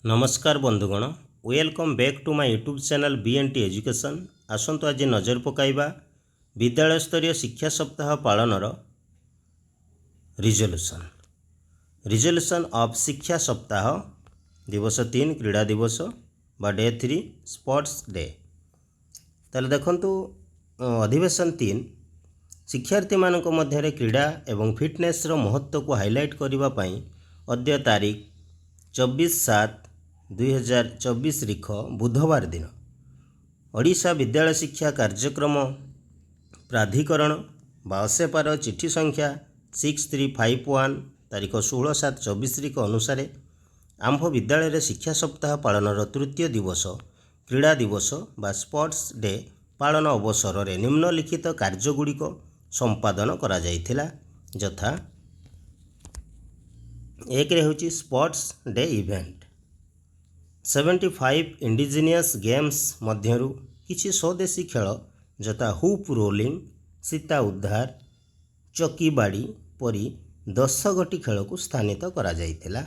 नमस्कार बंधुगण, welcome back to my YouTube channel BNT education. आसंतु आज नजर पकाइबा विद्यालय स्तरीय शिक्षा सप्ताह पालनर रिजोल्यूशन ऑफ शिक्षा सप्ताह दिवस 3 क्रीड़ा दिवस बा डे 3 स्पोर्ट्स डे। ताले देखंतु अधिवेशन 3 शिक्षार्थी मानक मध्य क्रीड़ा एवं फिटनेस रो महत्व को हाईलाइट करबा पई अद्य तारीख 24/7/2024 रिख बुधवार दिन ओडिशा विद्यालय शिक्षा कार्यक्रम प्राधिकरण बा असेपार चिठी संख्या 6351 तारीख 16/7/24 रिख अनुसार आंभ विद्यालय शिक्षा सप्ताह पालनर तृतीय दिवस क्रीड़ा दिवस बा स्पोर्ट्स डे पालन अवसर में निम्नलिखित कार्यगुड़िक संपादन करा जायथिला। यथा एक रे होची sports day event 75 indigenous games मध्यरु किछि स्वदेशी खेल यथा हुप रोलिंग, सीता उद्धार, चकी बाड़ी परी 10 गोटी खेल को स्थानित करा जायथिला।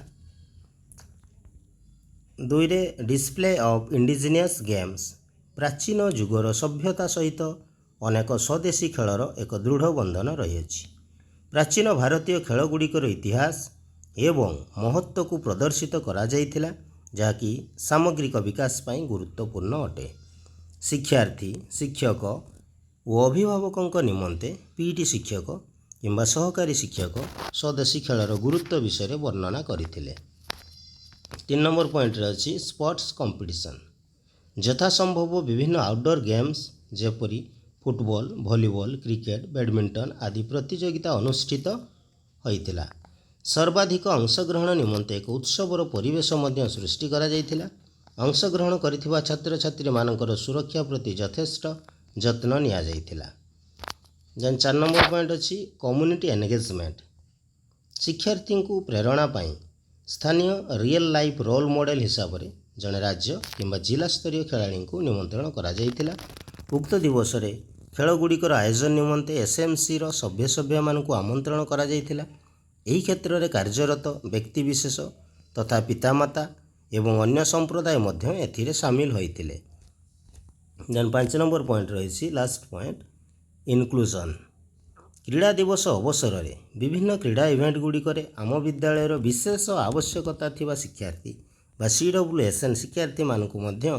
2 रे डिस्प्ले ऑफ इंडिजिनियस गेम्स प्राचीन जुगर सभ्यता सहित अनेक स्वदेशी खेलर एक दृढ़ बंधन रही। प्राचीन भारतीय खेलगुड़िकर इतिहास एवं महत्व को प्रदर्शित करा जायथिला, जहाँकि सामग्रिक विकास पाई गुरुत्वपूर्ण अटे। शिक्षार्थी, शिक्षक और अभिभावकों निमंते पीटी शिक्षक किंबा सहकारी शिक्षक स्वदेशी खेलर गुरुत्व विषय वर्णना करथिले। 3 नंबर पॉइंट रे अछि स्पोर्ट्स कंपटीशन। यथासंभव विभिन्न आउटडोर गेम्स जेपरी फुटबॉल, वॉलीबॉल, क्रिकेट, बैडमिंटन आदि प्रतियोगिता अनुष्ठित होइतिला। सर्वाधिक अंशग्रहण निमंते एक उत्सवर परिवेश मध्य सृष्टि करा जायथिला। अंशग्रहण करिथिबा छात्र छात्री मानकर सुरक्षा प्रति यथेष्ट यत्न निया जायथिला। 4 नंबर पॉइंट अछि कम्युनिटी एंगेजमेंट। शिक्षार्थी को प्रेरणा पाई स्थानीय रियल लाइफ रोल मॉडल हिसाब से जड़े राज्य किंबा जिला स्तरीय खेलाड़ी को निमंत्रण करा जायथिला। उक्त दिवस रे खेलगुड़िकर आयोजन निमंते SMC रो सभ्य मान को आमंत्रण करा जायथिला। एही क्षेत्र में कार्यरत व्यक्तिविशेष तथा पितामाता एवं अन्य संप्रदाय मध्य एथिरे सामिल होइतिले। 5 नंबर पॉइंट रही लास्ट पॉइंट इनक्लूजन। क्रीड़ा दिवस अवसर में विभिन्न क्रीड़ा इवेंट गुड़िकर आम विद्यालयर विशेष आवश्यकता थिबा शिक्षार्थी बा CWSN शिक्षार्थी मानक मध्य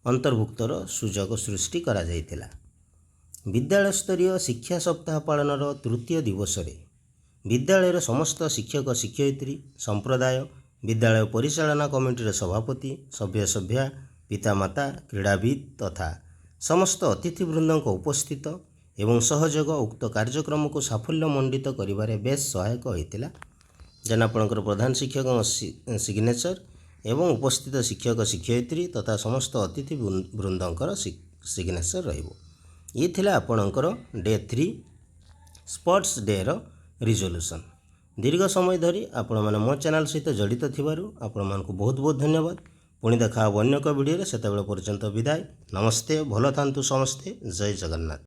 अंतर्भुक्तर सुजोग सृष्टि करा जायतिला। विद्यालय स्तरीय शिक्षा सप्ताह पालनर तृतीय दिवस रे विद्यालयर समस्त शिक्षक शिक्षयित्री संप्रदाय विद्यालय परिचालना कमिटीर सभापति सभ्या पितामाता क्रीड़ाविद तथा समस्त अतिथिवृंद उपस्थित एवं सहयोग उक्त कार्यक्रम को साफल्यमंडित करिबारे बेस सहायक होइतिला। जेन आपणकर प्रधान शिक्षक सिग्नेचर एवं उपस्थित शिक्षक शिक्षयित्री तथा समस्त अतिथि वृंदकर सिग्नेचर रहिबो। ये थिला आपणकर डे 3 स्पोर्ट्स डे रो रिजोल्यूशन। दीर्घ समय धरी आपण माने मो चैनल सहित जड़ित थिबारु आपण मानकु बहुत बहुत धन्यवाद। पुणी देखा अन्य एक वीडियो रे, सेतेबेले पर्यंत विदाय। नमस्ते, भलो थांतु समस्ते। जय जगन्नाथ।